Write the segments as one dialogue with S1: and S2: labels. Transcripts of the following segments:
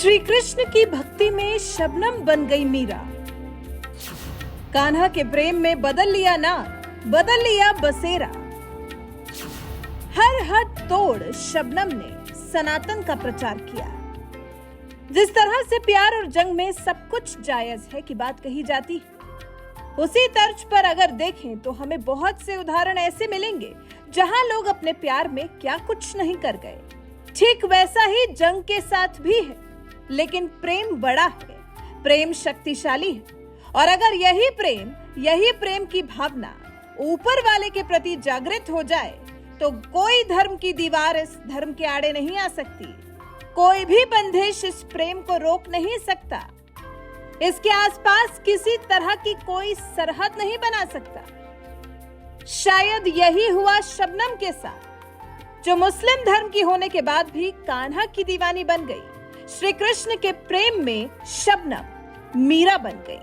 S1: श्री कृष्ण की भक्ति में शबनम बन गई मीरा। कान्हा के प्रेम में बदल लिया नाम, बदल लिया बसेरा। हर हद तोड़ शबनम ने सनातन का प्रचार किया। जिस तरह से प्यार और जंग में सब कुछ जायज है की बात कही जाती है, उसी तर्ज पर अगर देखें तो हमें बहुत से उदाहरण ऐसे मिलेंगे जहां लोग अपने प्यार में क्या कुछ नहीं कर गए। ठीक वैसा ही जंग के साथ भी है, लेकिन प्रेम बड़ा है, प्रेम शक्तिशाली है। और अगर यही प्रेम की भावना ऊपर वाले के प्रति जागृत हो जाए तो कोई धर्म की दीवार इस धर्म के आड़े नहीं आ सकती। कोई भी बंदिश इस प्रेम को रोक नहीं सकता। इसके आसपास किसी तरह की कोई सरहद नहीं बना सकता। शायद यही हुआ शबनम के साथ, जो मुस्लिम धर्म की होने के बाद भी कान्हा की दीवानी बन गई। श्री कृष्ण के प्रेम में शबनम मीरा बन गई।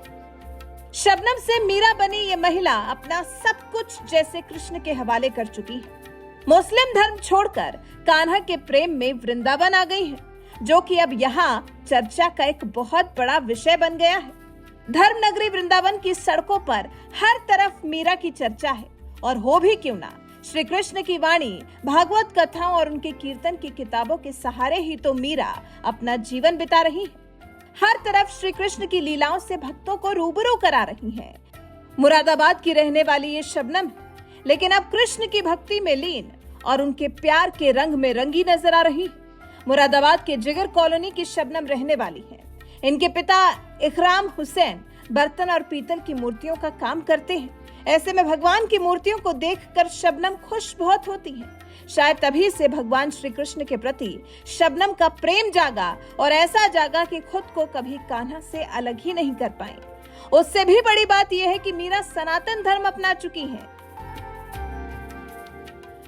S1: शबनम से मीरा बनी ये महिला अपना सब कुछ जैसे कृष्ण के हवाले कर चुकी है। मुस्लिम धर्म छोड़कर कान्हा के प्रेम में वृंदावन आ गई है, जो कि अब यहाँ चर्चा का एक बहुत बड़ा विषय बन गया है। धर्म नगरी वृंदावन की सड़कों पर हर तरफ मीरा की चर्चा है। और हो भी क्यों ना, श्री कृष्ण की वाणी, भागवत कथाओं और उनके कीर्तन की किताबों के सहारे ही तो मीरा अपना जीवन बिता रही है। हर तरफ श्री कृष्ण की लीलाओं से भक्तों को रूबरू करा रही है। मुरादाबाद की रहने वाली ये शबनम है, लेकिन अब कृष्ण की भक्ति में लीन और उनके प्यार के रंग में रंगी नजर आ रही है। मुरादाबाद के जिगर कॉलोनी की शबनम रहने वाली है। इनके पिता इकराम हुसैन बर्तन और पीतल की मूर्तियों का काम करते हैं। ऐसे में भगवान की मूर्तियों को देखकर शबनम खुश बहुत होती है। शायद तभी से भगवान श्री कृष्ण के प्रति शबनम का प्रेम जागा, और ऐसा जागा कि खुद को कभी कान्हा से अलग ही नहीं कर पाई। उससे भी बड़ी बात यह है कि मीरा सनातन धर्म अपना चुकी हैं।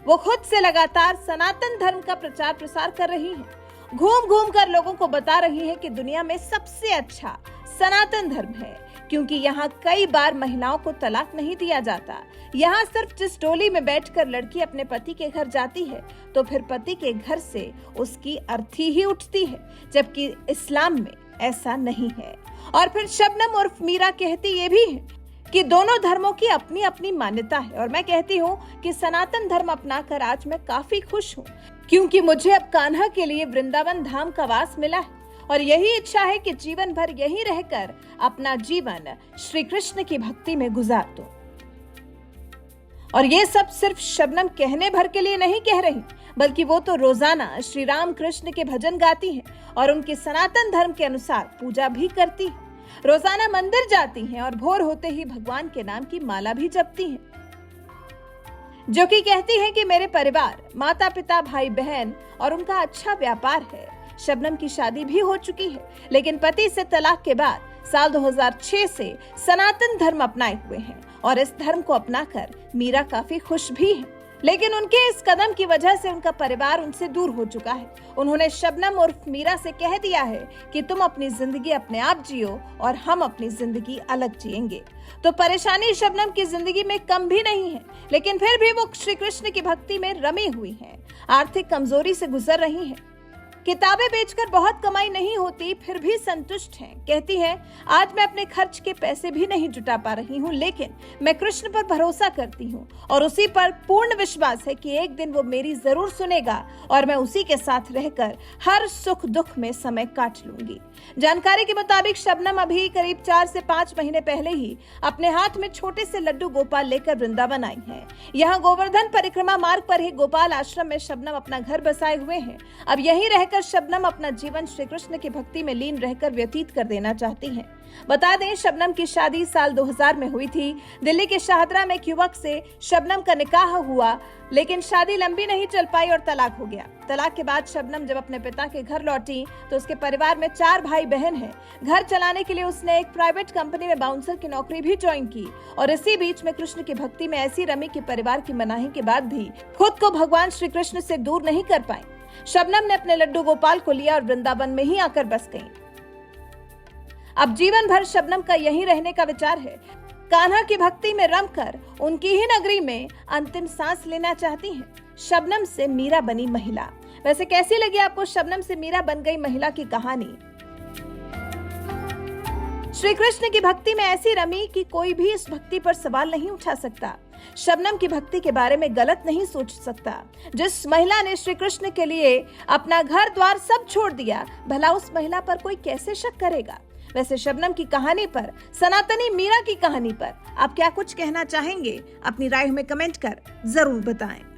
S1: वो खुद से लगातार सनातन धर्म का प्रचार प्रसार कर रही हैं। घूम घूम कर लोगों को बता रही हैं कि दुनिया में सबसे अच्छा सनातन धर्म है, क्योंकि यहाँ कई बार महिलाओं को तलाक नहीं दिया जाता। यहाँ सिर्फ जिस डोली में बैठकर लड़की अपने पति के घर जाती है तो फिर पति के घर से उसकी अर्थी ही उठती है, जबकि इस्लाम में ऐसा नहीं है। और फिर शबनम उर्फ मीरा कहती ये भी है कि दोनों धर्मों की अपनी अपनी मान्यता है। और मैं कहती हूँ कि सनातन धर्म अपनाकर आज मैं काफी खुश हूँ, क्योंकि मुझे अब कान्हा के लिए वृंदावन धाम का वास मिला है। और यही इच्छा है कि जीवन भर यहीं रहकर अपना जीवन श्री कृष्ण की भक्ति में गुजार दूं। और ये सब सिर्फ शबनम कहने भर के लिए नहीं कह रही, बल्कि वो तो रोजाना श्री राम कृष्ण के भजन गाती हैं और उनके सनातन धर्म के अनुसार पूजा भी करती हैं। रोजाना मंदिर जाती हैं और भोर होते ही भगवान के नाम की माला भी जपती हैं, जो कि कहती हैं कि मेरे परिवार, माता पिता, भाई बहन और उनका अच्छा व्यापार है। शबनम की शादी भी हो चुकी है, लेकिन पति से तलाक के बाद साल 2006 से सनातन धर्म अपनाए हुए हैं। और इस धर्म को अपनाकर मीरा काफी खुश भी है, लेकिन उनके इस कदम की वजह से उनका परिवार उनसे दूर हो चुका है। उन्होंने शबनम उर्फ मीरा से कह दिया है कि तुम अपनी जिंदगी अपने आप जियो और हम अपनी जिंदगी अलग जिएंगे। तो परेशानी शबनम की जिंदगी में कम भी नहीं है, लेकिन फिर भी वो श्री कृष्ण की भक्ति में रमी हुई है। आर्थिक कमजोरी से गुजर रही है। किताबें बेचकर बहुत कमाई नहीं होती, फिर भी संतुष्ट हैं। कहती है, आज मैं अपने खर्च के पैसे भी नहीं जुटा पा रही हूँ, लेकिन मैं कृष्ण पर भरोसा करती हूँ और उसी पर पूर्ण विश्वास है कि एक दिन वो मेरी जरूर सुनेगा और मैं उसी के साथ रहकर हर सुख दुख में समय काट लूंगी। जानकारी के मुताबिक शबनम अभी करीब 4 से 5 महीने पहले ही अपने हाथ में छोटे से लड्डू गोपाल लेकर वृंदावन आई हैं। यहाँ गोवर्धन परिक्रमा मार्ग पर ही गोपाल आश्रम में शबनम अपना घर बसाए हुए हैं। अब यहीं रहकर शबनम अपना जीवन श्री कृष्ण की भक्ति में लीन रहकर व्यतीत कर देना चाहती हैं। बता दें, शबनम की शादी साल 2000 में हुई थी। दिल्ली के शाहदरा में एक युवक से शबनम का निकाह हुआ, लेकिन शादी लंबी नहीं चल पाई और तलाक हो गया। तलाक के बाद शबनम जब अपने पिता के घर लौटी तो उसके परिवार में 4 भाई बहन हैं। घर चलाने के लिए उसने एक प्राइवेट कंपनी में बाउंसर की नौकरी भी ज्वाइन की। और इसी बीच में कृष्ण की भक्ति में ऐसी रमी कि परिवार की मनाही के बाद भी खुद को भगवान श्री कृष्ण से दूर नहीं कर पाई। शबनम ने अपने लड्डू गोपाल को लिया और वृंदावन में ही आकर बस गई। अब जीवन भर शबनम का यहीं रहने का विचार है। कान्हा की भक्ति में रमकर उनकी ही नगरी में अंतिम सांस लेना चाहती हैं। शबनम से मीरा बनी महिला। वैसे कैसी लगी आपको शबनम से मीरा बन गई महिला की कहानी? श्री कृष्ण की भक्ति में ऐसी रमी कि कोई भी इस भक्ति पर सवाल नहीं उठा सकता। शबनम की भक्ति के बारे में गलत नहीं सोच सकता। जिस महिला ने श्री कृष्ण के लिए अपना घर द्वार सब छोड़ दिया, भला उस महिला पर कोई कैसे शक करेगा। वैसे शबनम की कहानी पर, सनातनी मीरा की कहानी पर आप क्या कुछ कहना चाहेंगे? अपनी राय हमें कमेंट कर जरूर बताएं।